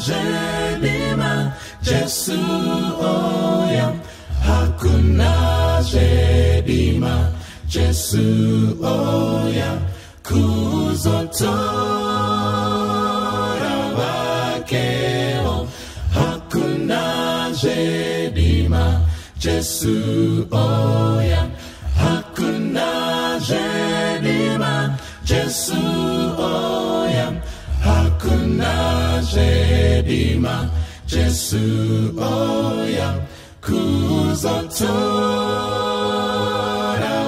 zvedima Jesu oya hakuna zvedima Jesu oya kuzotora vakeo hakuna zvedima Jesu oya hakuna zvedima Jesu oya hakuna zvedima Jesu oya kuzotora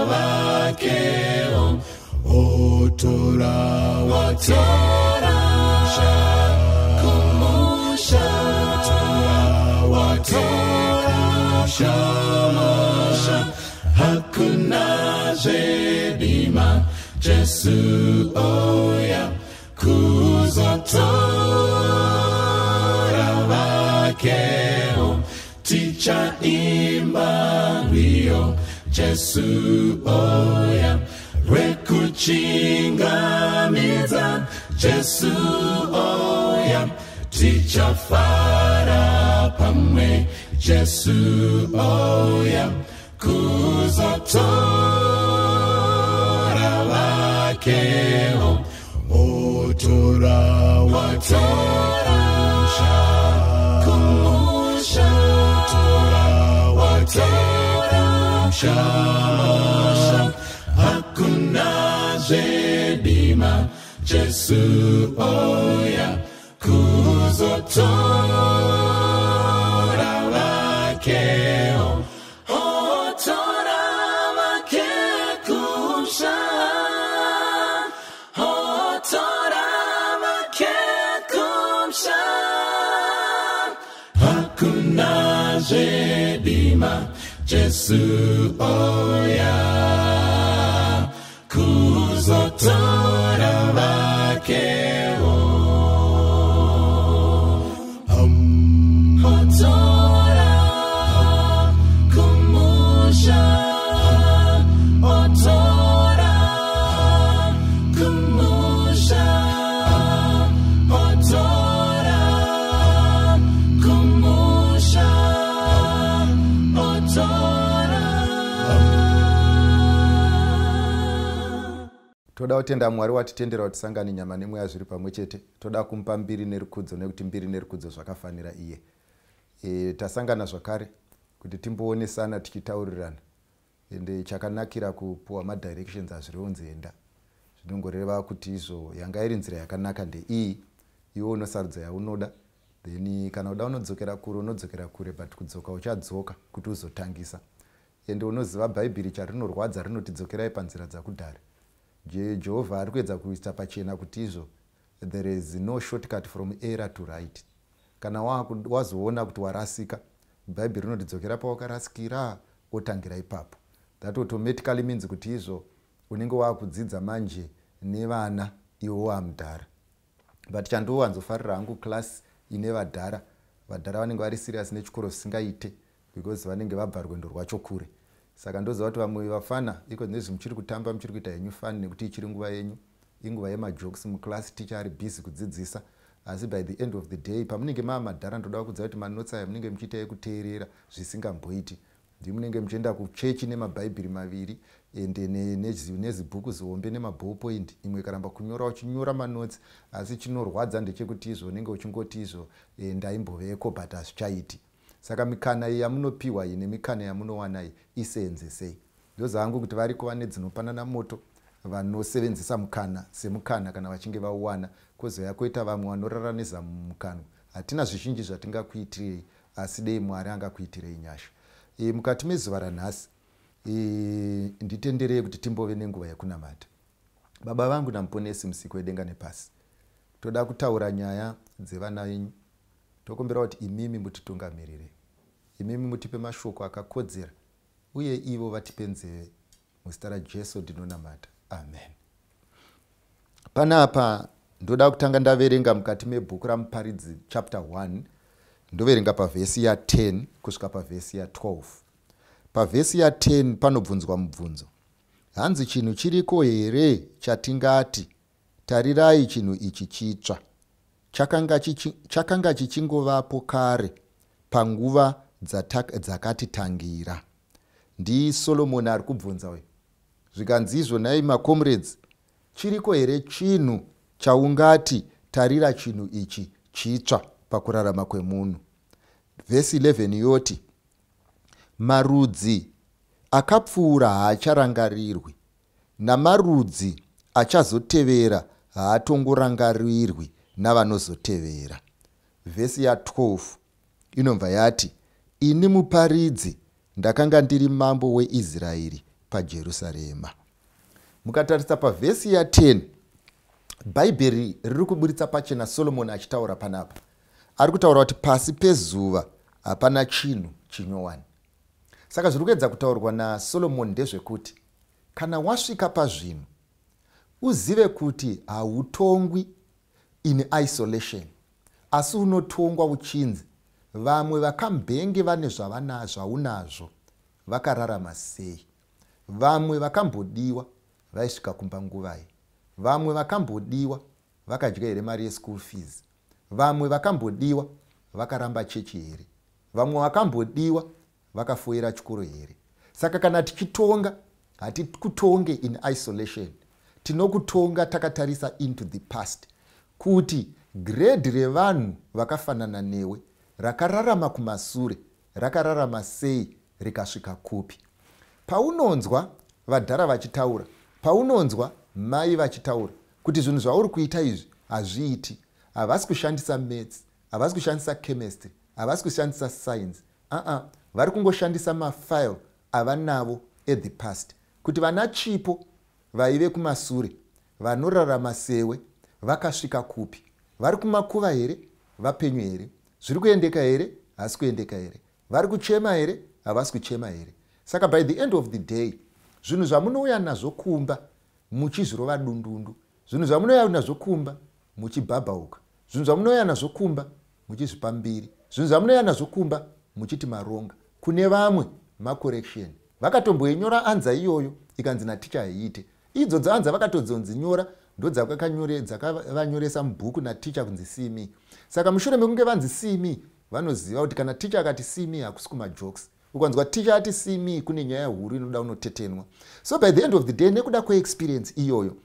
vakeo otora watora kumusha watora kumusha hakuna zvedima Jesu oya kuzotora vakeo tichaimba rwiyo Jesu oya rwekuchingamidza Jesu oya tichafara pamwe Jesu oya kuzotora vakeo otora watora kumusha otora watora hakuna zvedima Jesu oya kuzotora vakeo otora vakekumsha otora vakekumsha hakuna zvedima Jesu oya kuzotora vakeo otora kumusha otora kumusha otora kumusha otora. Toda kutenda Mwari watitendera kuti tisangane nyama nemweya zviri pamwe chete. Toda kumupa mbiri nerikudzo nekuti mbiri nerikudzo zvakafanira iye. Tasangana zvakare kuti timboonesana tichitaurirana. Ende chakanakira kupuwa madirections azvironzi enda. Zvinongoreva kuti izvo yanga iri nzira yakanaka ndeiyi. Iwe unosarudza yaunoda. Then kana uda unodzokera kure but kudzoka uchadzoka kuti uzotangisa. Ende unoziva Bhaibheri charinorwadza rinotidzokerai panzira dzakudhara. Jehovah ari kuedza kuisa pachena kuti izvo there is no shortcut from error to right. Kana wazoona kuti warasika, Bhaibheri rinotidzokera pawakarasikira otangira ipapo. That automatically means kuti izvo unenge wakudzidza manje nevana iwo wamudhara. But chandowanzofarira hangu class ine vadhara. Vadhara vanenge vari serious nechikoro singaite because vanenge vabva rwendo rwacho kure. Saka ndoziva kuti vamwe vafana iko nezvi muchiri kutamba muchiri kuita yenyu fun nekuti ichiri nguva yenyu. Inguva yemajokes muclass teacher ari busy kudzidzisa. Asi by the end of the day pamunenge madhara ndoda kuudza kuti manotsi aya munenge muchiita yekuteerera zvisingamboiti. Munenge muchienda kuchechi nemabhaibheri maviri ende nezibhuku zihombe nemaballpoint. Imwe karamba kunyora uchinyora manotsi asi chinorwadza ndechekuti izvo unenge uchingoti izvo ndaimboveko but hazvichaiti. Saka mikana iyi yamunopiwa iyi nemikana yamunowana iyi isenzesei. Ndozangu kuti vari kuva nedzinopanana moto vanosevenzesa mukana semukana kana vachinge vauwana kwozoya koita vamwe vanoraranisa mumukana. Hatina zvizhinji zvatingakuitirei asi dei Mwari angakuitirei nyasha. Mukati mezuva ranhasi nditenderei kuti timbove nenguva yekunamata. Baba vangu namuponesi musiki wedenga nepasi, toda kutaura nyaya dzevana venyu. Tokumbira kuti imimi mutitungamirire, imimi mutipe mashoko akakodzera uye ivo vatipe nzeve. Muzita raJesu ndinonamata, amen. Panapa ndoda kutanga ndaverenga mukati mebhuku raMuparidzi chapter 1. Ndoverenga pavhesi ya10 kusvika pavhesi ya12. Pavhesi ya10 panobvunzwa mubvunzo, hanzi chinhu chiriko here chatingati tarirai chinhu ichi chitsva, chakanga chichingovapo kare panguva dzakatitangira. NdiSolomoni ari kubvunza we. Zvikanzi izvo nai macomrades, chiriko here chinhu chaungati tarira chinhu ichi chitsva pakurarama kwemunhu? Vhesi 11 yoti, marudzi akapfuura haacharangarirwi, namarudzi achazotevera haatongorangarirwi navanozotevera. Vhesi ya12 inobva yati, ini muparidzi ndakanga ndiri mambo weIsraeri paJerusarema. Mukatarisa pavhesi ya10, Bhaibheri riri kuburitsa pachena Solomoni achitaura panapa. Ari kutaura kuti pasi pezuva hapana chinhu chinyowani. Saka zviri kuedza kutaurwa naSolomoni ndezvekuti kana wasvika pazvinhu uzive kuti hautongwi in isolation, asi unotongwa uchinzi vamwe vakambenge vane zvaunazvo vakararama sei, vamwe vakambodiwa vaisvika kumba nguvai, vamwe vakambodiwa vakadya here mari yeschool fees, vamwe vakambodiwa vakaramba chechi here, vamwe vakambodiwa vakafoira chikoro here. Saka kana tichitonga hatikutonge in isolation, tinokutonga takatarisa into the past, kuti grade revanhu vakafanana newe rakararama kumasure rakararama sei rikasvika kupi. Paunonzwa vadhara vachitaura, paunonzwa mai vachitaura kuti zvinhu zvauri kuita izvi hazviiti, havasi kushandisa maths, havasi kushandisa chemistry, havasi kushandisa science, vari kungoshandisa mafile avanavo at the past, kuti vana chipo vaive kumasure vanorarama sewe vakasvika kupi, vari kumakuva here, vapenyu here, zviri kuendeka here, hasi kuendeka here, vari kuchema here, havasi kuchema here. Saka by the end of the day, zvinhu zvamunouya nazvo kumba muchizvirova dundundu, zvinhu zvamunouya nazvo kumba muchibhabhauka, zvinhu zvamunouya nazvo kumba muchizvipa mbiri, zvinhu zvamunouya nazvo kumba muchiti maronga. Kune vamwe macorrection vakatomboinyora anza iyoyo ikanzi naticha haiite, idzo dzaanza vakatodzonzinyora ndo dzakavanyoresa mubhuku naticha kunzi simi. Saka mushure mekunge vanzi simi vanoziva kuti kana ticha akati simi hakusi kumajokes, ukanzwa ticha ati simi kune nyaya huru inoda unotetenwa. So by the end of the day, nekuda kweexperience iyoyo,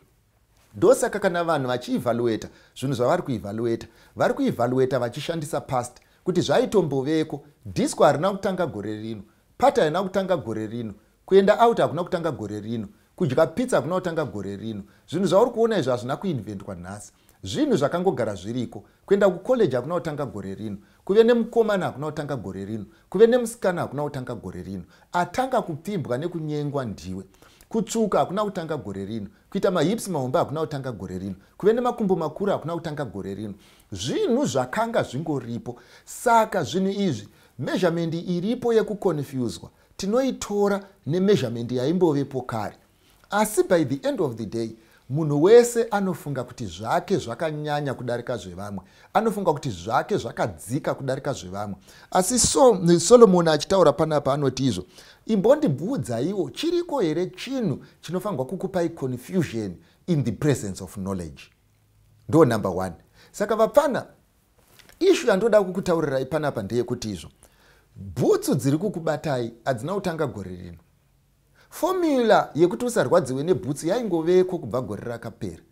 ndosaka kana vanhu vachievaluata zvinhu zvavari kuevaluata, vari kuevaluata vachishandisa past, kuti zvaitomboveko, disco harina kutanga gore rino, pata harina kutanga gore rino, kuenda out hakuna kutanga gore rino, kudya pizza hakuna kutanga gore rino. Zvinhu zvauri kuona izvo hazvina kuinventwa nhasi, zvinhu zvakangogara zviriko. Kuenda kucollege hakuna kutanga gore rino, kuve nemukomana hakuna kutanga gore rino, kuve nemusikana hakuna kutanga gore rino. Atanga kupfimbwa nekunyengwa ndiwe. Kutsvuka hakuna kutanga gore rino, kuita mahips mahombe hakuna kutanga gore rino, kuve nemakumbo makuru hakuna kutanga gore rino. Zvinhu zvakanga zvingoripo. Saka zvinhu izvi, measurement iripo yekuconfuswa tinoitora nemeasurement yaimbovepo kare. Asi by the end of the day, munhu wese anofunga kuti zvake zvakanyanya kudarika zvevamwe, anofunga kuti zvake zvakadzika kudarika zvevamwe. Asi Solomoni achitaura panapa anoti izvo, imbondibudzaiwo chiriko here chinhu chinofanirwa kukupai confusion in the presence of knowledge. Ndo number 1. Saka vapfana, ishu yandoda kukutaurirai panapa ndeyekuti izvo, bhutsu dziri kukubatai hadzina kutanga gore rino. Formula yekuti usarwadziwe nebhutsu yaingoveko kubva gore rakapera.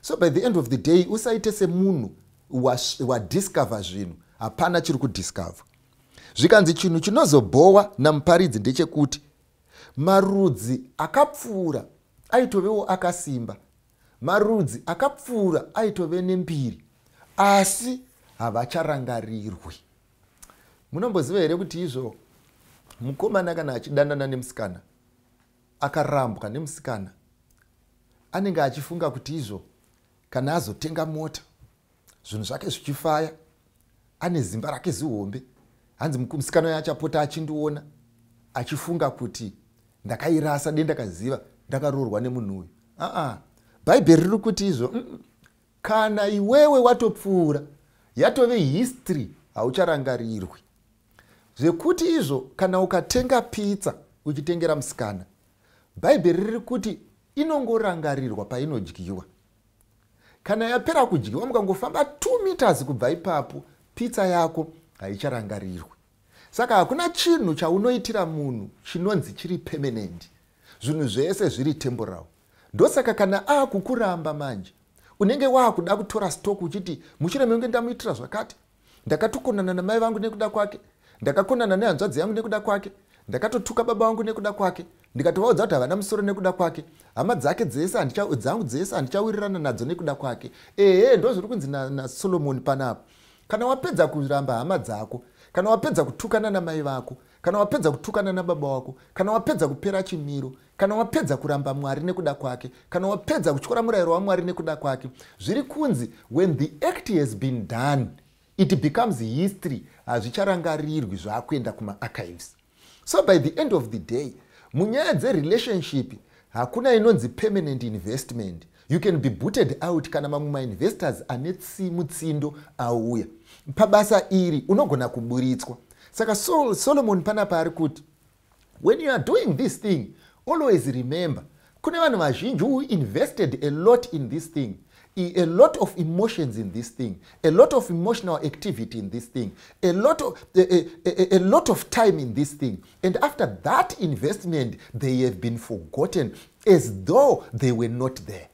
So by the end of the day, usaite semunhu wadiscover zvinhu, hapana chiri kudiscover. Zvikanzi chinhu chinozobhowa namuparidzi ndechekuti marudzi akapfuura aitovewo akasimba, marudzi akapfuura aitove nembiri, asi havacharangarirwi. Munomboziva here kuti izvo mukomana kana achidanana nemusikana akarambwa nemusikana anenge achifunga kuti izvo kana azotenga mota zvinhu zvake zvichifaya, ane zimba rake zihombe, hanzi musikana achapota achindiona achifunga kuti ndakairasa dendakaziva ndakaroorwa nemunhu uyu. Bhaibheri riri kuti izvo kana iwewe watopfuura yatove history haucharangarirwi. Zvekuti izvo kana ukatenga pizza uchitengera musikana, Bhaibheri riri kuti inongorangarirwa painodyiwa. kana yapera kudyiwa mukangofamba 2 meters kubva ipapo pizza yako haicharangarirwi. Saka hakuna chinhu chaunoitira munhu chinonzi chiri permanent. Zvinhu zvese zviri temporal. Ndosaka kana akukuramba manje unenge wakuda kutora stock uchiti mushure menge ndamuitira zvakati, ndakatokonana namai vangu nekuda kwake, ndakakonana nehanzvadzi yangu nekuda kwake, ndakatotuka baba vangu nekuda kwake, ndikatovaudza kuti havana musoro nekuda kwake, hama dzake dzese dzangu dzese handichawirirana nadzo nekuda kwake. Ndo zviri kunzi naSolomoni panapa. Kana wapedza kuramba hama dzako, kana wapedza kutukana namai vako, kana wapedza kutukana nababa wako, kana wapedza kupera chimiro, kana wapedza kuramba Mwari nekuda kwake, kana wapedza kutyora murayiro waMwari nekuda kwake, zviri kunzi when the act has been done it becomes history. Hazvicharangarirwi zvakuenda kuma-archives. So by the end of the day, munyaya dzerelationship hakuna inonzi permanent investment. You can be booted out kana mamwe ma-investors ane mutsindo auya. Pabasa iri unogona kuburitswa. Saka Solomon panapa ari kuti when you are doing this thing, always remember kune vanhu vazhinji who invested a lot in this thing, a lot of emotions in this thing, a lot of emotional activity in this thing, a lot of time in this thing, and after that investment they have been forgotten as though they were not there.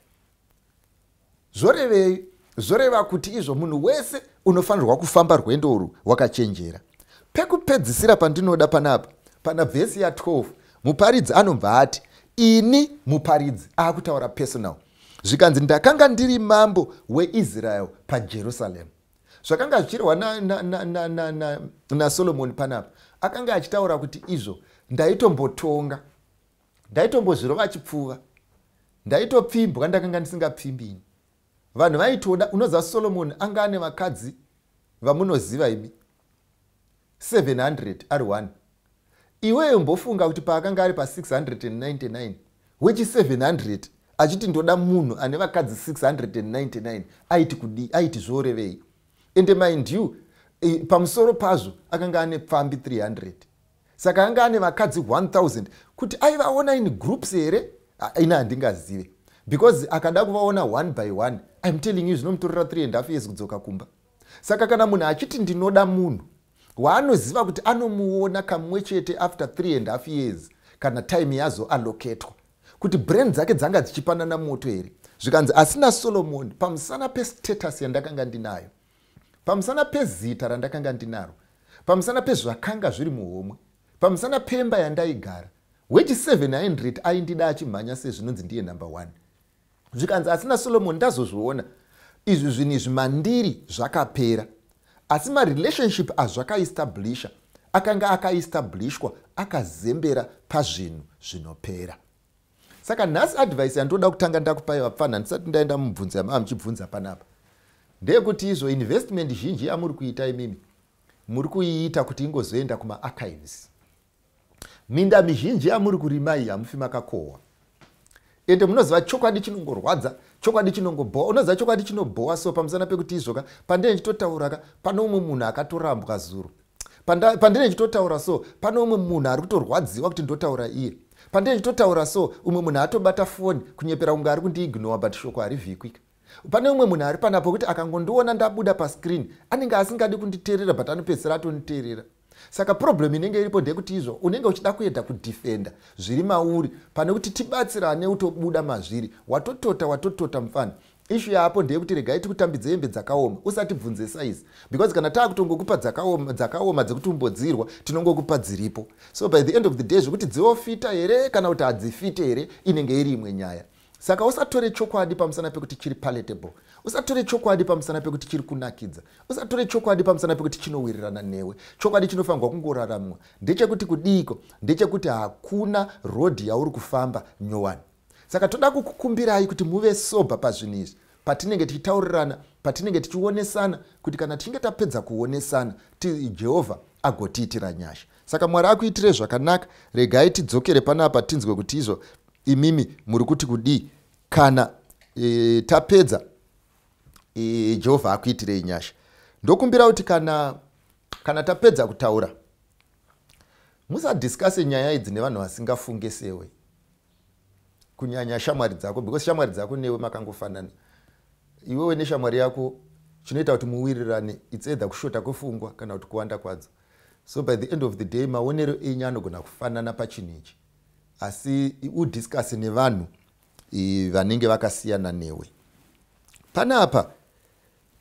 Zoreva kuti izvo munhu wese unofanirwa kufamba rwendo urwu wakachenjera. Pekupedzisira pandinoda panapa pana vhesi ya12 muparidzi anobva ati ini muparidzi akutaura personal. Zvikanzi ndakanga ndiri mambo weIsrael paJerusarema. Zvakanga zvichirwa naSolomoni panapa akanga achitaura kuti izvo ndaitombotonga, ndaitombozvirova chipfuva, ndaitopfimbwa ndakanga ndisingapfimbini. Vanhu vaitoda, unoziva Solomoni anga ane vakadzi vamunoziva imi 700 ari 1. Iweyo mbofunga kuti paakanga ari pa 699 which 700 achiti ndoda munhu ane vakadzi 699 aiti kudi, aiti zvorevei. And mind you, pamusoro pazvo akanga ane pfambi 300. Saka anga ane vakadzi 1000 kuti aivaona in groups here ina handingazive, because akada kuvaona one by one, I'm telling you zvinomutorera 3.5 years kudzoka kumba. Saka kana munhu achiti ndinoda munhu waanoziva kuti anomuona kamwe chete after 3.5 years kana time yazo alloketwa, kuti brain dzake dzanga dzichipanana moto here. Zvikanzi asina Solomoni pamusana pestatus yandakanga ndinayo, pamusana pezita randakanga ndinaro, pamusana pezvakanga zviri muhomwe, pamusana pemba yandaigara, which 700 aindida achimhanya sezvinonzi ndiye number 1. Zvikanzi asina Solomoni ndazozviona izvi zvinhu izvi mandiri zvakapera, asi marelationship azvakaestablisha akanga akaestablishwa akazembera pazvinhu zvinopera. Saka nhasi advice yandoda kutanga ndakupai vapfana ndisati ndaenda mubvunzo yamuchibvunza panapa ndeyekuti izvo investment zhinji yamuri kuita imimi muri kuiita kuti ingozoenda kuma-archives. Minda mizhinji yamuri kurima iyi hamufi makakohwa. Ende munoziva chokwadi chinongorwadza, chokwadi chinongobhowa. Unoziva chokwadi chinobhowa so pamusana pekuti izvoka pandine ndichitotauraka pano umwe munhu akatorambwa zuro. Pandine ndichitotaura so pano umwe munhu ari kutorwadziwa kuti ndotaura iye. Pandine ndichitotaura so umwe munhu atobata foni kunyepera kunge ari kundiignore but shoko harivhikwika. Pane umwe munhu ari panapo kuti akangondiona ndabuda pascreen anenge asingadi kunditeerera but anopedzisira atonditeerera. Saka problem inenge iripo ndekuti izvo unenge uchida kuenda kudefenda zviri mauri pane kuti tibatsirane utobuda mazviri watotota mufana. Issue yapo ndeyekuti regai tikutambidze hembe dzakaoma usati bvunze size, because kana takutongokupa dzakaoma dzekuti umbodzirwa tinongokupa dziripo. So by the end of the day zvekuti dziofita here kana kuti hadzifite here inenge iri imwe nyaya. Saka usatore chokwadi pamusana pekuti chiri palatable, usatore chokwadi pamusana pekuti chiri kunakidza, usatore chokwadi pamusana pekuti chinowirirana newe. Chokwadi chinofanirwa kungoraramwa ndechekuti kudiko, ndechekuti hakuna road yauri kufamba nyowani. Saka toda kukukumbirai kuti muve sober pazvinhu izvi patinenge tichitaurirana, patinenge tichionesana, kuti kana tichinge tapedza kuonesana Jehovha agotiitira nyasha. Saka Mwari akuitire zvakanaka. Regai tidzokere panapa tinzwe kuti izvo imimi muri kuti kudii kana tapedza Jehovha akuitirei nyasha. Ndokumbira kuti kana tapedza kutaura musadiscusse nyaya idzi nevanhu vasingafunge sewe, kunyanya shamwari dzako, because shamwari dzako newe makangofanana. iwewe neshamwari yako chinoita kuti muwirirane it's either kushota kwefungwa kana kuti kuwanda kwadzo. So by the end of the day maonero enyu anogona kufanana pachinhu ichi, asi udiscuse nevanhu vanenge vakasiyana newe. Panapa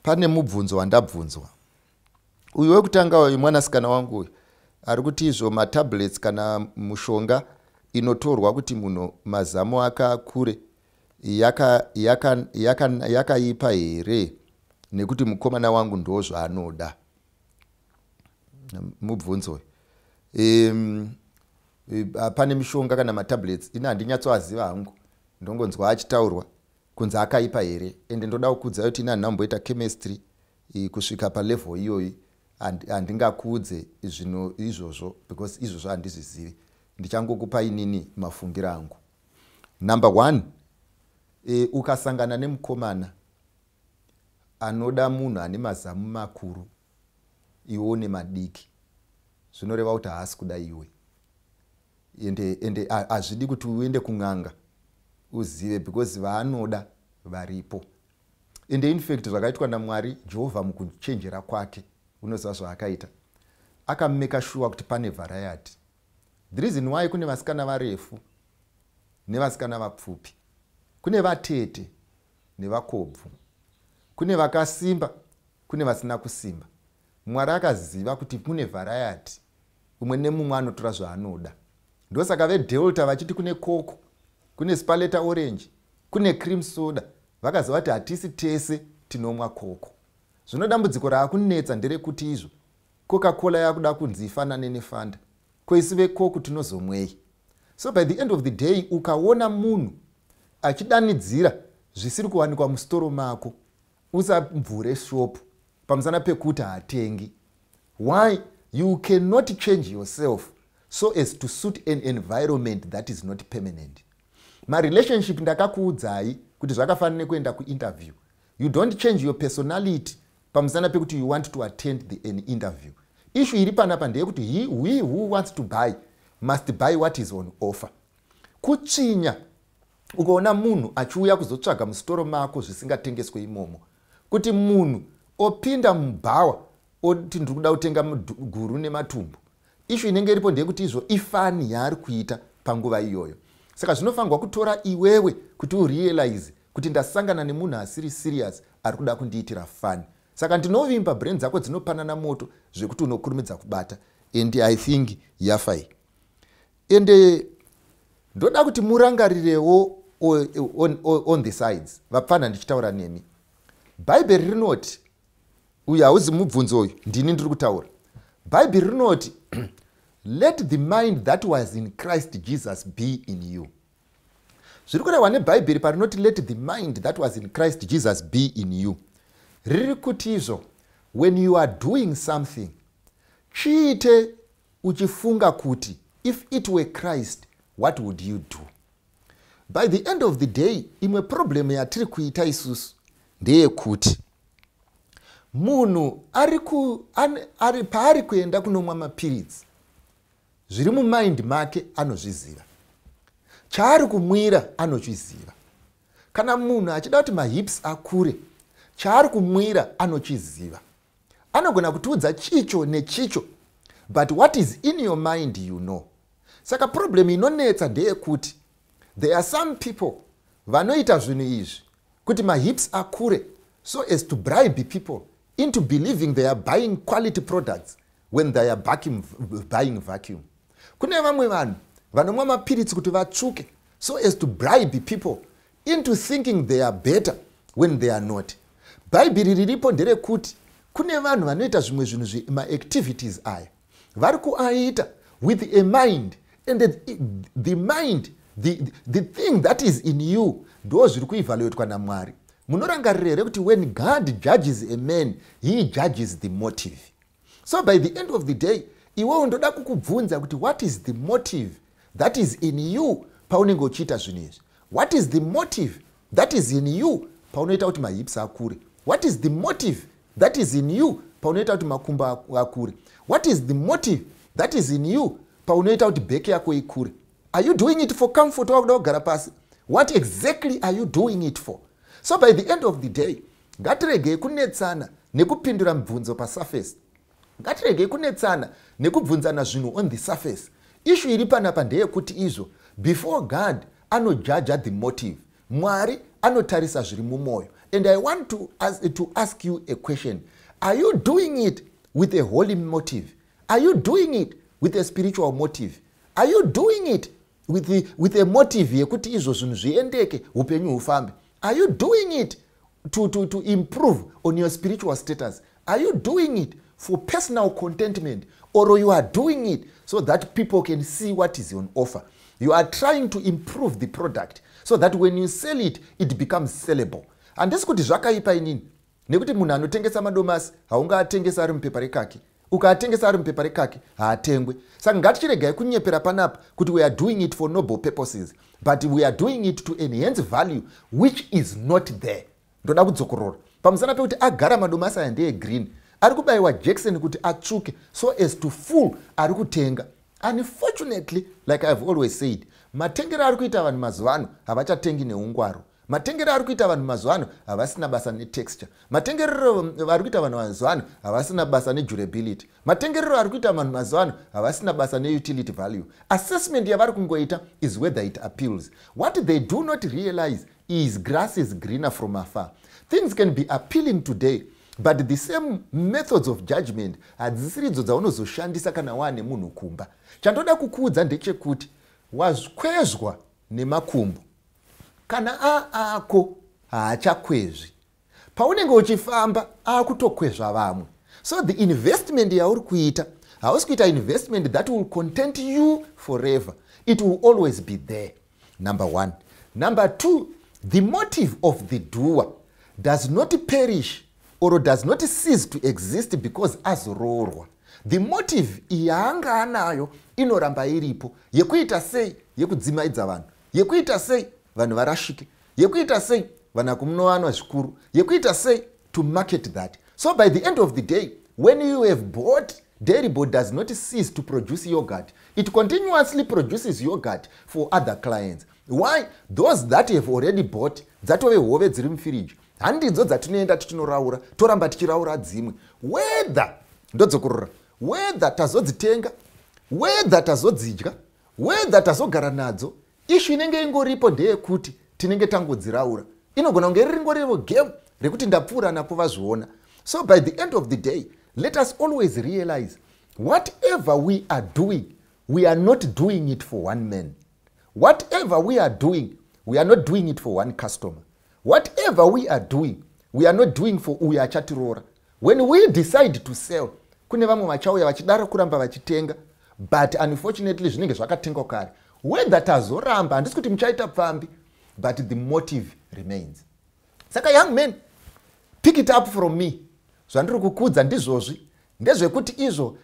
pane mubvunzo wandabvunzwa. Uyu wekutanga uyu mwanasikana wangu uyu ari kuti izvo matablets kana mushonga inotorwa kuti munhu mazamo akakure yakaipa here nekuti mukomana wangu ndo zvaanoda. Mubvunzo pane mishonga kana matablets ina handinyatsoaziva hangu, ndongonzwa achitaurwa kunzi akaipa here, ende ndoda kukudza kuti ina handinamboita chemistry kusvika palevel iyoyi, handingakuudze zvinhu izvozvo because izvozvo handizvizivi. Ndichangokupa inini mafungiro angu. Number 1, ukasangana nemukomana anoda munhu ane mazamu makuru iwe une madiki, zvinoreva kuti haasi kuda iwe, ende hazvidi kuti uende kun'anga uzive because vaanoda varipo. Ende in fact zvakaitwa naMwari Jehovha mukuchenjera kwake unoziva zvaakaita, akameka sure kuti pane variety. The reason why kune vasikana varefu nevasikana vapfupi, kune vatete nevakobvu, kune vakasimba kune vasina kusimba. Mwari akaziva kuti kune variety, umwe nemumwe anotora zvaanoda. Ndosaka vedelta vachiti kune koko, kune spaleta orange, kune cream soda, vakaziva kuti hatisi tese tinomwa koko. Zvino dambudziko raakunetsa nderekuti izvo Coca-Cola yakuda kunzi ifanane neFanta, koisive koko tinozomwei. So by the end of the day ukaona munhu achidanidzira zvisiri kuwanikwa mustoro mako, usamvhure shop pamusana pekuti hatengi. Why? You cannot change yourself so as to suit an environment that is not permanent. My relationship ndakakuudzai kuti zvakafanana nekuenda kuinterview. You don't change your personality pamusana pekuti you want to attend an interview. Issue iri panapa ndeyekuti he who wants to buy must buy what is on offer. Kuchinya ukaona munhu achiuya kuzotsvaga mustoro mako zvisingatengeswe imomo, kuti munhu opinda mubhawa oti ndiri kuda kutenga guru nematumbu, issue inenge iripo ndeyekuti izvo ifani yaari kuita panguva iyoyo. Saka zvinofanirwa kutora iwewe kuti urealize kuti ndasangana nemunhu asiri serious ari kuda kundiitira fani. Saka ndinovimba brain dzako dzinopanana moto zvekuti unokurumidza kubata, and I think yafai. Ende ndoda kuti murangarirewo on the sides. Vapfana ndichitaura nemi. Bible rinoti, uyu hauzi mubvunzo uyu, ndini ndiri kutaura. Bible rinoti let the mind that was in Christ Jesus be in you. Zviri kurehwa neBhayibheri parinoti let the mind that was in Christ Jesus be in you. Riri kuti izvo, when you are doing something, chiite uchifunga kuti if it were Christ, what would you do? By the end of the day, imwe problem yatiri kuita isusu ndeyekuti munhu ari paari kuenda kunomwa mapiritsi, zviri mumind make anozviziva, chaari kumwira anozviziva. Kana munhu achida kuti mahips akure, chaari kumwira anochiziva. Anogona kutiudza chicho nechicho, but what is in your mind you know. Saka problem inonetsa ndeyekuti there are some people vanoita zvinhu izvi kuti mahips akure so as to bribe people into believing they are buying quality products when they are buying vacuum. Kune vamwe vanhu vanomwa mapiritsi kuti vatsvuke so as to bribe people into thinking they are better when they are not. Bhaibheri riripo nderekuti kune vanhu vanoita zvimwe zvinhu maactivities aya vari kuaita with a mind, and the mind, the thing that is in you ndo zviri kuevaluatwa naMwari. Munorangarira here kuti when God judges a man, he judges the motive. So by the end of the day, iwewe ndoda kukubvunza kuti what is the motive that is in you paunenge uchiita zvinhu izvi? What is the motive that is in you paunoita kuti mahips akure? What is the motive that is in you paunoita kuti makumbo akure? What is the motive that is in you paunoita kuti bheki yako ikure? Are you doing it for comfort wakuda kugara pasi? What exactly are you doing it for? So by the end of the day, Ngatiregei kunetsana nekupindura mibvunzo pasurface. Ngatiregei kunetsana nekubvunzana zvinhu on the surface. Issue iri panapa ndeyekuti izvo before God anojudge the motive. Mwari anotarisa zviri mumwoyo. And I want to ask you a question. Are you doing it with a holy motive? Are you doing it with a spiritual motive? Are you doing it with a motive yekuti izvo zvinhu zviendeke upenyu hufambe? Are you doing it to improve on your spiritual status? Are you doing it for personal contentment, or you are doing it so that people can see what is on offer? You are trying to improve the product so that when you sell it, it becomes sellable. Handisi kuti zvakaipa inini nekuti munhu anotengesa madomasi haungaatengesa ari mupepa rekaki. Ukaatengesa ari mupepa rekaki haatengwe. Saka ngatichiregai kunyepera panapa kuti we are doing it for noble purposes, but we are doing it to enhance value which is not there. Ndoda kudzokorora pamusana pekuti agara madomasi aya ndeye green, ari kubayiwa Jackson kuti atsvuke so as to fool ari kutenga. Unfortunately, like I've always said, matengero ari kuita vanhu mazuva ano havachatengi neungwaro. Matengero ari kuita vanhu mazuva ano havasina basa netexture. Matengero ari kuita vanhu mazuva ano havasina basa nedurability. Matengero ari kuita vanhu mazuva ano havasina basa neutility value. Assessment yavari kungoita is whether it appeals. What they do not realize is grass is greener from afar. Things can be appealing today, but the same methods of judgment hadzisiri idzo dzaunozoshandisa kana waane munhu kumba. Chandoda kukuudza ndechekuti wakwezwa nemakumbo kana ako haachakwezvi. Paunenge uchifamba akutokwezva vamwe. So the investment yauri kuita hausi kuita investment that will content you forever. It will always be there. Number one. Number two, the motive of the doer does not perish or does not cease to exist because azororwa. The motive yaanga anayo inoramba iripo, yekuita sei yekudzimaidza vanhu, yekuita sei vanhu varashike, yekuita sei vanhu kumunowanwa zvikuru, yekuita sei to market that. So by the end of the day, when you have bought, Dairy Board does not cease to produce yogurt. It continuously produces yogurt for other clients. Why? Those that have already bought, dzatove hove dziri mufiriji, handidzo dzatinoenda tichinoraura, toramba tichiraura dzimwe. Whether ndodzokorora, whether tazodzitenga, whether tazodzidya, whether tazogara nadzo, issue inenge ingoripo ndeyekuti tinenge tangodziraura. Inogona kunge ringorivo game rekuti ndapfuura napo vazviona. So by the end of the day, let us always realize whatever we are doing, we are not doing it for one man. Whatever we are doing, we are not doing it for one customer. Whatever we are doing, we are not doing for uya chatirora. When we decide to sell, kune vamwe vachauya vachidaro kuramba vachitenga, but unfortunately zvinenge zvakatengwa kare. Whether tazoramba handisi kuti muchaita pfambi, but the motive remains. Saka young men, pick it up from me. Zvandiri kukudza ndizvozvi ndezvekuti izvo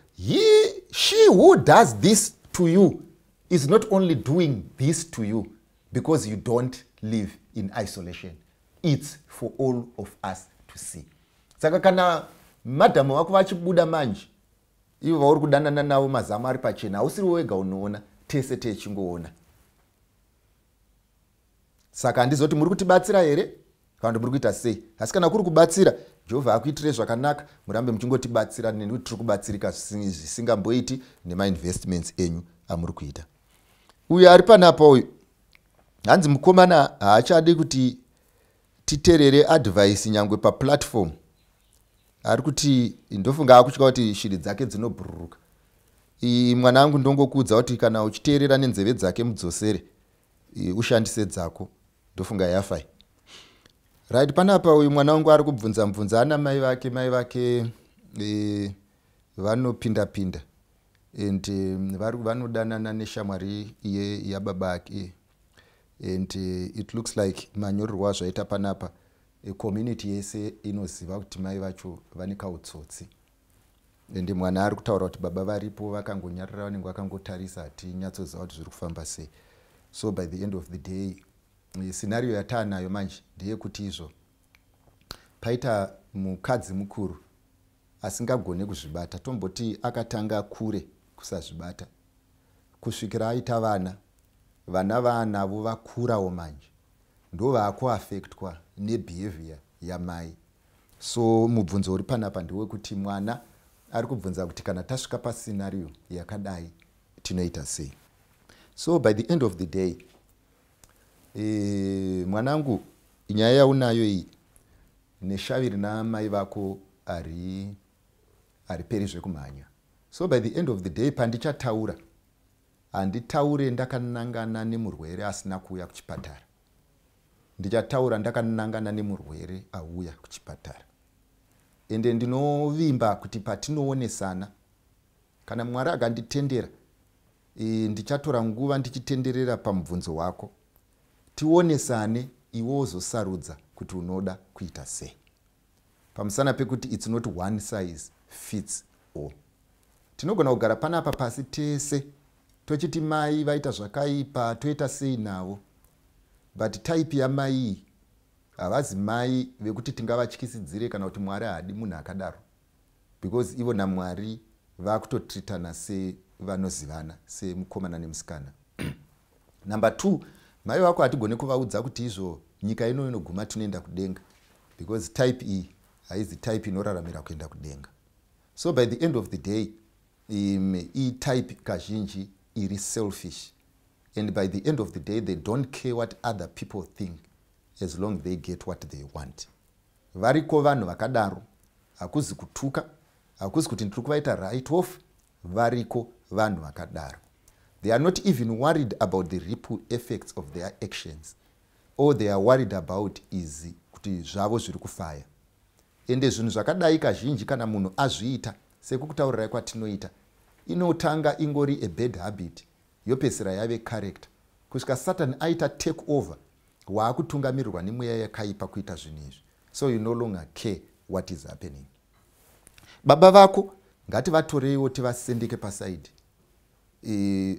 she who does this to you is not only doing this to you because you don't live in isolation. It's for all of us to see. Saka kana madhamu wako vachibuda manje, ivo vauri kudanana navo mazamu ari pachena, hausiri wega unoona, tese techingoona. Saka handizoti muri kutibatsira here kana muri kuita sei. Asi kana kuri kubatsira, Jehovha akuitire zvakanaka, murambe muchingotibatsira nekuti tiri kubatsirika zvisingamboiti nemainvestments enyu amuri kuita. Uyu ari panapa uyu hanzi mukomana haachadi kuti titerere advice nyangwe paplatform. Ari kuti ndofunga akutya kuti shiri dzake dzinobhururuka. Mwana wangu ndongokuudza kuti kana uchiteerera nenzeve dzake mudzosere, ushandise dzako, ndofunga yafai. Right, panapa uyu mwana wangu ari kubvunza ana mai vake vanopinda and vanodanana neshamwari yababa ake, and it looks like manyorerwa zvaita panapa community yese inoziva kuti mai vacho vane kautsotsi, and mwana ari kutaura kuti baba varipo vakangonyarara vanenge vakangotarisa ati nyatsoziva kuti zviri kufamba sei. So by the end of the day, scenario yataanayo manje ndeyekuti izvo paita mukadzi mukuru asingagone kuzvibata, tomboti akatanga kure kusazvibata, kusvikira aita vana vaanavo vakurawo manje, ndo vaakuaffectwa nebehavior yamai. So mubvunzo uri panapa ndewekuti mwana ari kubvunza kuti kana tasvika pascenario yakadai tinoita sei. So by the end of the day, mwanangu, nyaya yaunayo iyi neshaviri namai vako ari perizve kumhanya. So by the end of the day, pandichataura handitaure ndakanangana nemurwere asina kuuya kuchipatara. Ndichataura ndakanangana nemurwere auya kuchipatara. Ende ndinovimba kuti patinoonesana, kana Mwari akanditendera, ndichatora nguva ndichitenderera pamubvunzo wako, tionesane iwe uzosarudza kuti unoda kuita sei. Pamusana pekuti it's not one size fits all. Tinogona kugara panapa pasi tese tochiti mai vaita zvakaipa toita sei navo, but type yamai havazi mai vekuti tingavatyisidzire kana kuti Mwari haadi munhu akadaro, because ivo naMwari vakutotritana sevanozivana semukomana nemusikana. Number 2, mai vako hatigone kuvaudza kuti izvo nyika ino inoguma tunoenda kudenga, because type iyi haizi type inoraramira kuenda kudenga. So by the end of the day, type kazhinji iri selfish, and by the end of the day they don't care what other people think as long as they get what they want. Variko vanhu vakadaro, hakuzi kutuka, hakuzi kuti ndiri kuvaita write off, variko vanhu vakadaro. They are not even worried about the ripple effects of their actions. All they are worried about is kuti zvavo zviri kufaya. Ende zvinhu zvakadai kazhinji kana munhu azviita sekukutaurirai kwatinoita, inotanga ingori a bad habit, yopesera yave character. Kusvika Satan aita take over, waakutungamirirwa nemweya yakaipa kuita zvinhu izvi. So you no longer care what is happening. Baba vako ngativatoreiwo tivasendeke pasaidi.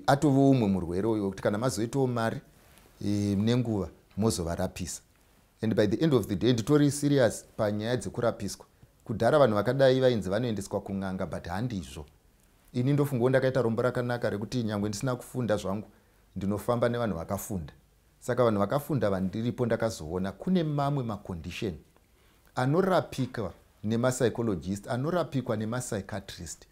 Atovo umwe murwere uyo kuti kana mazoitawo mari nenguva mozovarapisa. And by the end of the day, nditori serious panyaya dzekurapiswa. Kudhara vanhu vakadai vainzi vanoendeswa kun'anga, but handizvo. Ini ndofungawo ndakaita rombo rakanaka rekuti nyangwe ndisina kufunda zvangu ndinofamba nevanhu vakafunda. Saka vanhu vakafunda vandiripo ndakazoona kune mamwe macondition anorapika nemapsychologist, anorapikwa nemapsychiatrist,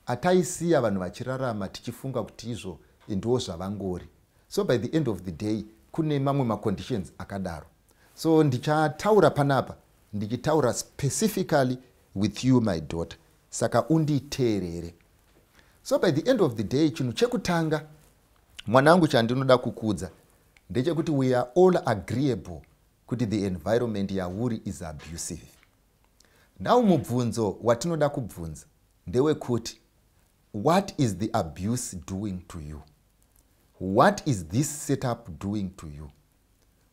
ataisiya vanhu vachirarama tichifunga kuti izvo ndiwo zvavangori. So by the end of the day, kune mamwe maconditions akadaro. So ndichataura panapa, ndichitaura specifically with you my daughter. Saka unditeerere. So by the end of the day, chinhu chekutanga mwanangu chandinoda kukudza ndechekuti we are all agreeable kuti the environment yauri is abusive. Now mubvunzo watinoda kubvunza ndewekuti, what is the abuse doing to you? What is this setup doing to you?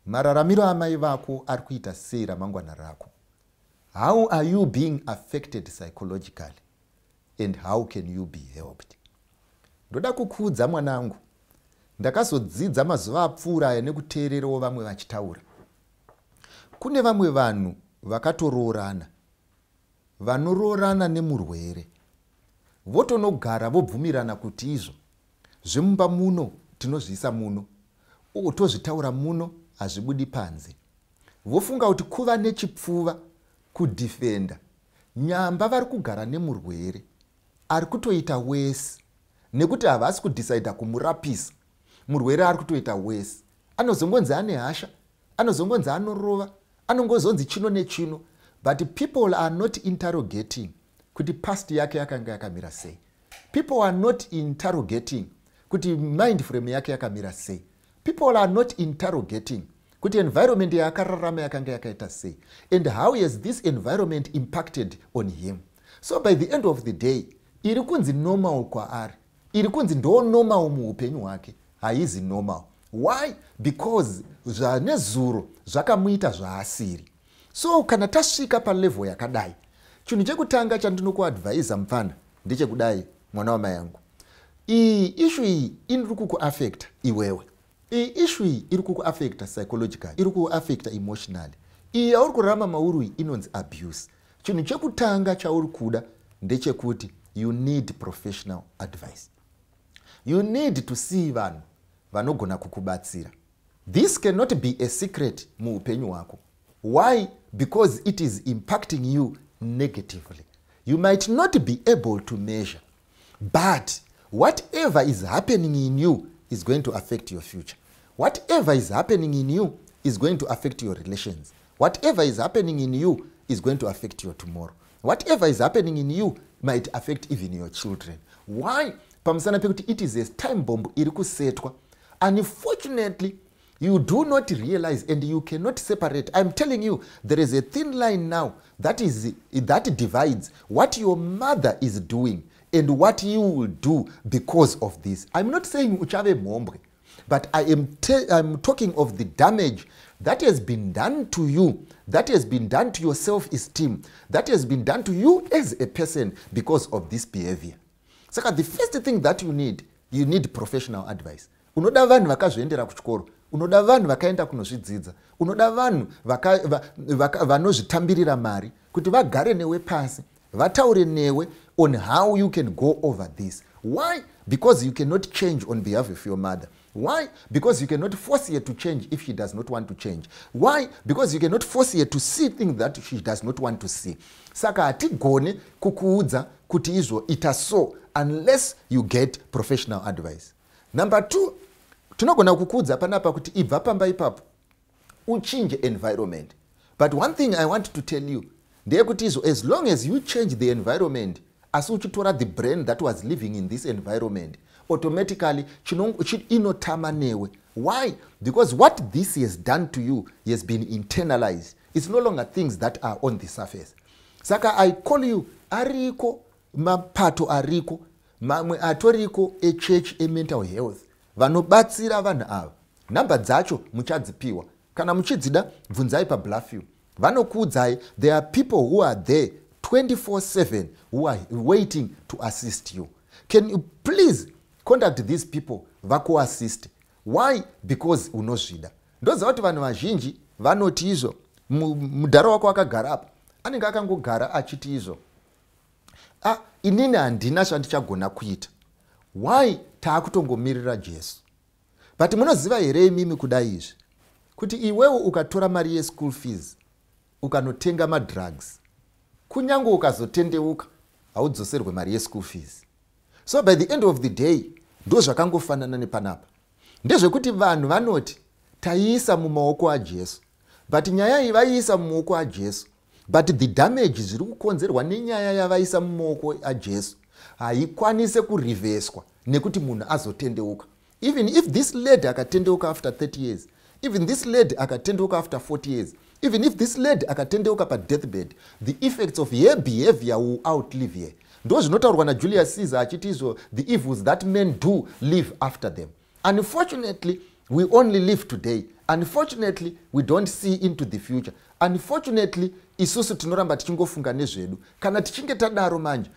Mararamiro amai vako ari kuita sei ramangwana rako? How are you being affected psychologically? And how can you be helped? Ndoda kukudza mwanangu, ndakazodzidza mazuva apfuura aya nekuteererawo vamwe vachitaura. Kune vamwe vanhu vakatoroorana, vanoroorana nemurwere, votonogara vobvumirana kuti izvo zvemumba muno tinozviisa muno, tozvitaura muno, hazvibudi panze. Vofunga kuti kuva nechipfuva kudhifenda. Nyamba vari kugara nemurwere ari kutoita wese, nekuti havasi kudhisaidha kumurapisa. Murwere ari kutoita wese. Anozongonzi ane hasha, anozongonzi anorova, anongozonzi chino nechino, but people are not interrogating kuti past yake yakanga yakamira sei. People are not interrogating kuti mind frame yake yakamira sei. People are not interrogating kuti environment yakararama yakanga yakaita sei, and how has this environment impacted on him. So by the end of the day, iri kunzi normal kwaari, iri kunzi ndo normal muupenyu hwake, haizi normal. Why? Because zvanezuro zvakamuita zvaasiri. So kana tasvika palevel yakadai, chinhu chekutanga chandinokuadvisa mufana ndechekudai, mwana wamai yangu, iyi issue iyi iri kukuaffect iwewe. Iyi issue iyi iri kukuaffect psychologically, iri kukuaffect emotionally. Iyi yauri kurama mauri iyi inonzi abuse. Chinhu chekutanga chauri kuda ndechekuti you need professional advice. You need to see vanhu vanogona kukubatsira. This cannot be a secret muupenyu hwako. Why? because it is impacting you negatively. You might not be able to measure, but whatever is happening in you is going to affect your future. Whatever is happening in you is going to affect your relations. Whatever is happening in you is going to affect your tomorrow. Whatever is happening in you might affect even your children. Why? Pamusana pekuti it is a time bomb iri kusetwa. Unfortunately, you do not realize and you cannot separate. I'm telling you, there is a thin line now that divides what your mother is doing and what you will do because of this. I'm not saying uchave mombwe, but I'm talking of the damage that has been done to you, that has been done to your self-esteem, that has been done to you as a person because of this behavior. So the first thing that you need professional advice. Unoda vanhu vakazviendera kuchikoro, unoda vanhu vakaenda kunozvidzidza, unoda vanhu vanozvitambirira mari kuti vagare newe pasi, vataure newe on how you can go over this. Why? Because you cannot change on behalf of your mother. Why? Because you cannot force her to change if she does not want to change. Why? Because you cannot force her to see things that she does not want to see. Saka hatigone kukuudza kuti izvo ita so unless you get professional advice. Number 2, tinogona kukuudza panapa kuti ibva pamba ipapo uchinje environment. But one thing I want to tell you, ndeyekuti izvo as long as you change the environment, asi uchitora the brain that was living in this environment, automatically inotama newe. Why? Because what this has done to you has been internalized. It's no longer things that are on the surface. Saka I call you, ariko mapato ariko, mamwe atoriko a church a mental health. Vanobatsira vanhu ava. Namba dzacho muchadzipiwa. Kana muchidzida bvunzai pa Bluffview. Vanokuudzai, there are people who are there 24/7 who are waiting to assist you. Can you please contact these people vakuassist? Why? Because unozvida. Ndoziva kuti vanhu vazhinji vanoti izvo. Mudhara wako akagara apa, anenge akangogara achiti izvo, inini handina zvandichagona kuita. Why? Taakutongomirira Jesu. But munoziva here imimi kudai izvi kuti iwewe ukatora mari ye-school fees ukanotenga madrugs, kunyange ukazotendeuka haudzoserwe mari ye-school fees. So by the end of the day, ndo zvakangofanana nepanapa. Ndezvekuti vanhu vanoti taiisa mumaoko aJesu, but nyaya iyi vaiisa mumaoko aJesu, but the damage zviri kukonzerwa nenyaya yavaisa mumaoko aJesu haikwanise kuriveswa nekuti munhu azotendeuka. Even if this lady akatendeuka after 30 years, even this lady akatendeuka after 40 years, even if this lady akatendeuka pa deathbed, the effects of her behavior will outlive her. Ndo zvinotaurwa naJulius Caesar achiti izvo, the evils that men do live after them. Unfortunately, we only live today. Unfortunately, we don't see into the future. Unfortunately, isusu tinoramba tichingofunga nezvedu. Kana tichinge tadaro manje,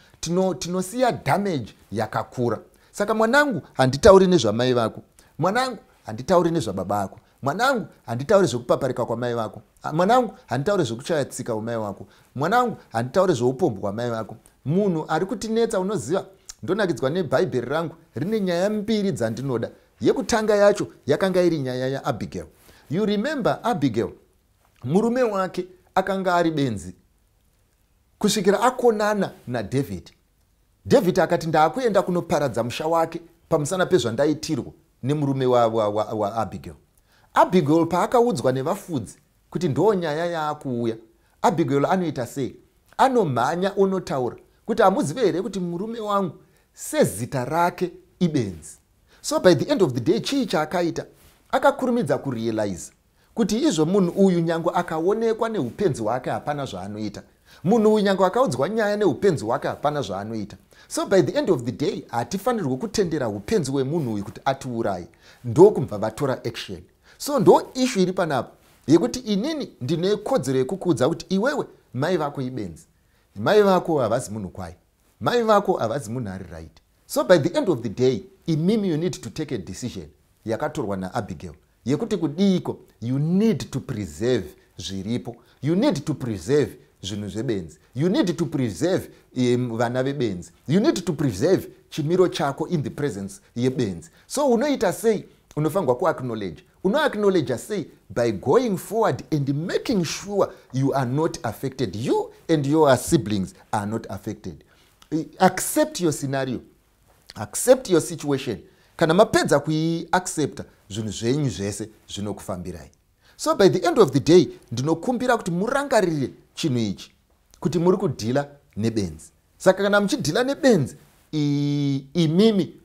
tinosiya damage yakakura. Saka mwanangu, handitauri nezvamai vako. Mwanangu, handitauri nezvababa vako. Mwanangu, handitauri zvekupaparika kwa mai vako. Mwanangu, handitauri zvekuchaya tsika kwamai vako. Mwanangu, handitauri zveupombwe kwamai vako. Munhu ari kutinetsa unoziva, ndonakidzwa neBhaibheri rangu rine nyaya mbiri dzandinoda. Yekutanga yacho yakanga iri nyaya yaAbigail. You remember Abigail, murume wake akanga ari benzi kusvikira akonana naDavid. David akati ndaakuenda kunoparadza musha wake pamusana pezvandaitirwa nemurume wa Abigail. Abigail paakaudzwa nevafudzi kuti ndo nyaya yaakuuya, Abigail anoita sei? Anomhanya onotaura kuti hamuzive here kuti murume wangu sezita rake ibenzi. So by the end of the day, chii chaakaita? Akakurumidza kurealize kuti izvo munhu uyu nyange akaonekwa neupenzi hwake hapana zvaanoita. Munhu uyu nyange akaudzwa nyaya neupenzi hwake hapana zvaanoita. So by the end of the day, hatifanirwe kutendera upenzi hwemunhu uyu kuti atiuraye. Ndo kumva vatora action. So ndo issue iri panapa yekuti inini ndine kodzero yekukuudza kuti iwewe mai vako ibenzi. Mai vako havazi munhu kwai. Mai vako havazi munhu ari right. So by the end of the day, imimi you need to take a decision yakatorwa naAbigail yekuti kudiko you need to preserve zviripo. You need to preserve zvinhu zvebenzi. You need to preserve vana vebenzi. You need to preserve chimiro chako in the presence yebenzi. So unoita sei? unofanirwa kuacknowledge. Unoacknowledge sei? By going forward and making sure you are not affected. You and your siblings are not affected. Accept your scenario. Accept your situation. Kana mapedza kuiaccepta, zvinhu zvenyu zvese zvinokufambirai. So by the end of the day, ndinokumbira kuti murangarire chinhu ichi, kuti muri kudhila nebenzi. Saka kana muchidhila nebenzi, imimi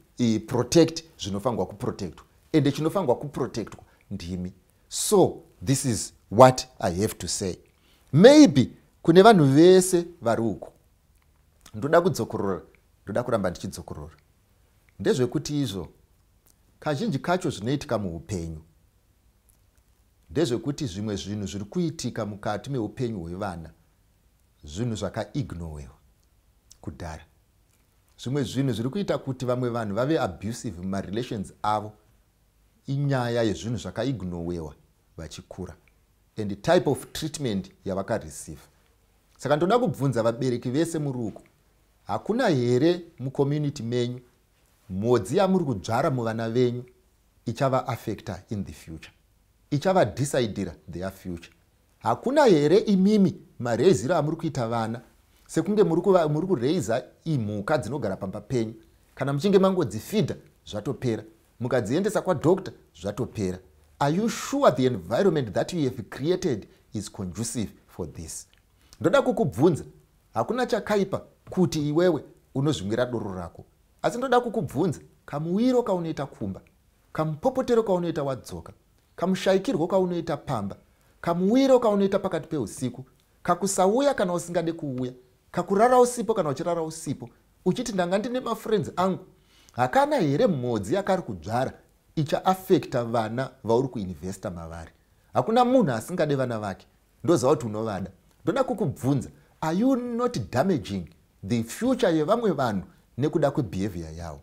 protect zvinofanirwa kuprotectwa. Ende chinofanirwa kuprotectwa ndimi. So this is what I have to say. Maybe kune vanhu vese vari uko, ndoda kudzokorora, ndoda kuramba ndichidzokorora, ndezvekuti izvo kazhinji kacho zvinoitika muupenyu ndezvekuti zvimwe zvinhu zviri kuitika mukati meupenyu hwevana zvinhu zvakaignowewa kudhara. Zvimwe zvinhu zviri kuita kuti vamwe vanhu vave abusive mumarelations avo inyaya yezvinhu zvakaignowewa vachikura and the type of treatment yavakareceive. Saka ndoda kubvunza vabereki vese muri uko, hakuna here mucommunity menyu modzi yamuri kudzvara muvana venyu ichava affecta in the future, ichava decidera their future? Hakuna here imimi mareiziro amuri kuita vana sekunge muri kureiza imhuka dzinogara pamba penyu, kana muchinge mangodzifidha zvatopera, mukadziendesa kwadoctor zvatopera? Are you sure the environment that you have created is conducive for this? Ndoda kukubvunza, hakuna chakaipa kuti iwewe unozvimwira doro rako, asi ndoda kukubvunza, kamuwiro kaunoita kumba, kamupopotero kaunoita wadzoka, kamushaikirwo kaunoita pamba, kamuwiro kaunoita pakati peusiku, kakusauya kana usingade kuuya, kakurara usipo kana uchirara usipo, uchiti ndanga ndine mafriends angu, hakana here mhodzi yakari kudzvara ichaafekta vana vauri kuinvesta mavari? Hakuna munhu asingade vana vake, ndoziva kuti unovada. Ndoda kukubvunza, are you not damaging the future yevamwe vanhu nekuda kwebehavior yavo?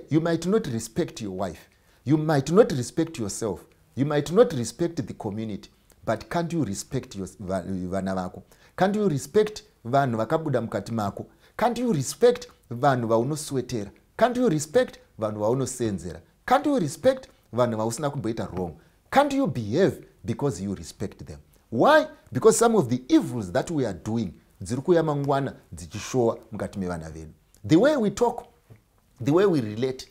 You might not respect your wife, you might not respect yourself, you might not respect the community, but can't you respect vana vako? Can't you respect vanhu vakabuda mukati mako? Can't you respect vanhu vaunoswetera? Can't you respect vanhu vaunosenzera? Can't you respect vanhu vausina kumboita wrong? Can't you behave because you respect them? Why? Because some of the evils that we are doing dziri kuuya mangwana dzichishowa mukati mevana vedu. The way we talk, the way we relate,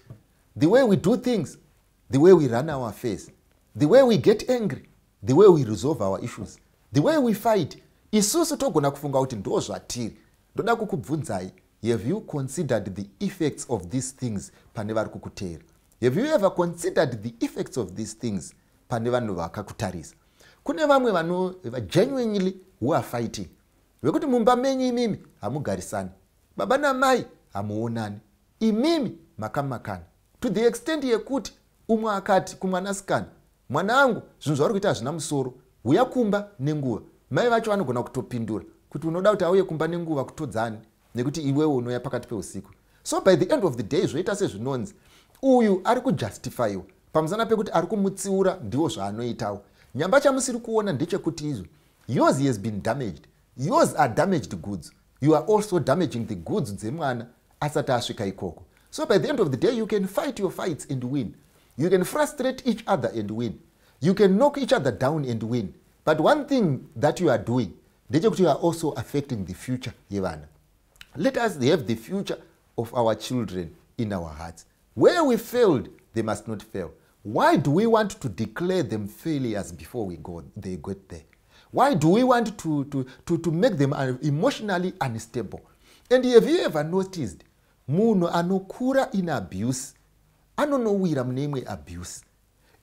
the way we do things, the way we run our affairs, the way we get angry, the way we resolve our issues, the way we fight, isusu togona kufunga kuti ndo zvatiri. Ndoda kukubvunzai, have you considered the effects of these things pane vari kukuteera? Have you ever considered the effects of these things pane vanhu vakakutarisa? Kune vamwe vanhu genuinely who are fighting, vekuti mumba menyu imimi hamugarisani, baba namai hamuonani, imimi makamakana, to the extent yekuti umwe akati kumwanasikana, mwana angu zvinhu zvauri kuita hazvina musoro, uya kumba nenguva. Mai vacho vanogona kutopindura kuti unoda kuti auye kumba nenguva kutodzani nekuti iwewe unouya pakati peusiku. So by the end of the day zvoita sezvinonzi uyu ari kujustifyiwa pamusana pekuti ari kumutsiura ndiwo zvaanoitawo. Nyamba chamusiri kuona ndechekuti izvo yours has been damaged, yours are damaged goods, you are also damaging the goods dzemwana asati asvika ikoko. So by the end of the day you can fight your fights and win, you can frustrate each other and win, you can knock each other down and win, but one thing that you are doing ndechekuti you are also affecting the future yevana. Let us have the future of our children in our hearts. Where we failed, they must not fail. Why do we want to declare them failures before they get there? Why do we want to make them emotionally unstable? And have you ever noticed, munhu anokura in abuse, anonowira mune imwe abuse,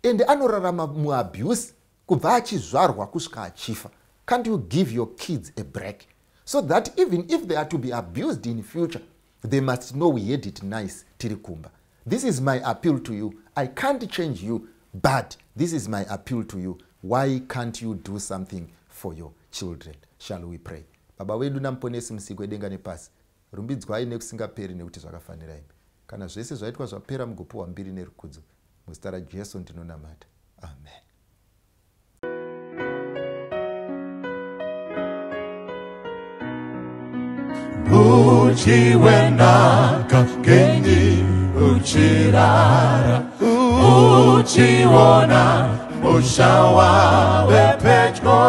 and anorarama muabuse kubva achizvarwa kusvika achifa? Can't you give your kids a break? So that even if they are to be abused in future, they must know we had it nice tiri kumba. This is my appeal to you. I can't change you, but this is my appeal to you. Why can't you do something for your children? Shall we pray? Baba wedu namuponesi musiko edenga nepasi, rumbidzwai nekusingaperi nekuti zvakafanira imi. Kana zvese zvaitwa zvapera mugopiwa mbiri nerukudzo. Muzita raJesu ndinonamata. Amen. Uchiwenaka kenyi uchirara uchiona mushawa wepetko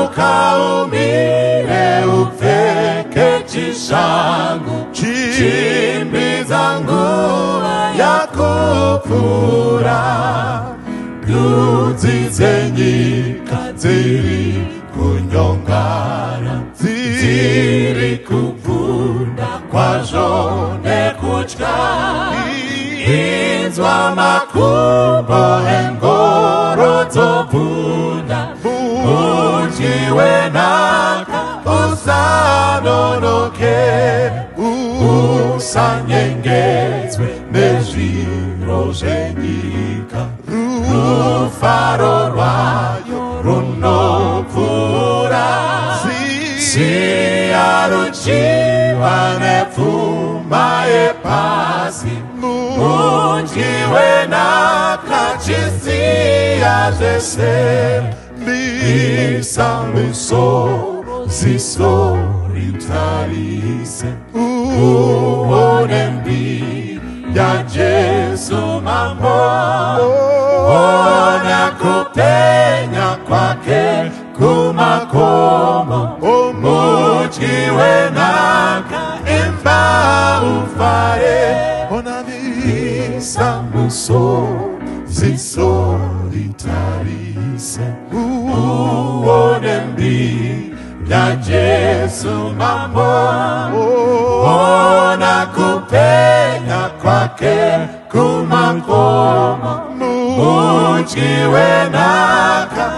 ukaumire upfeke chishangu chimbi dzangu yakupfura ndudzi dzenyika dziri kunyongana dziri kubvunda kwazvo nekutya inzwa makumbo engoro dzobvunda udyiwe naka usanonoke usanyengedzwe nezviro zvenyika rufaro rwayo runopfuura siya ruchiva nepfuma yepasi udyiwe nakachisiya zvese ndisa musoro ziso ritarise uone mbiri yaJesu mambo ona kupenya kwake kumakomo umudyiwe naka imba ufare ona ndisa musoro ziso ritarise uone mbiri yaJesu mambo ona kupenya kwake kumakomo udyiwe naka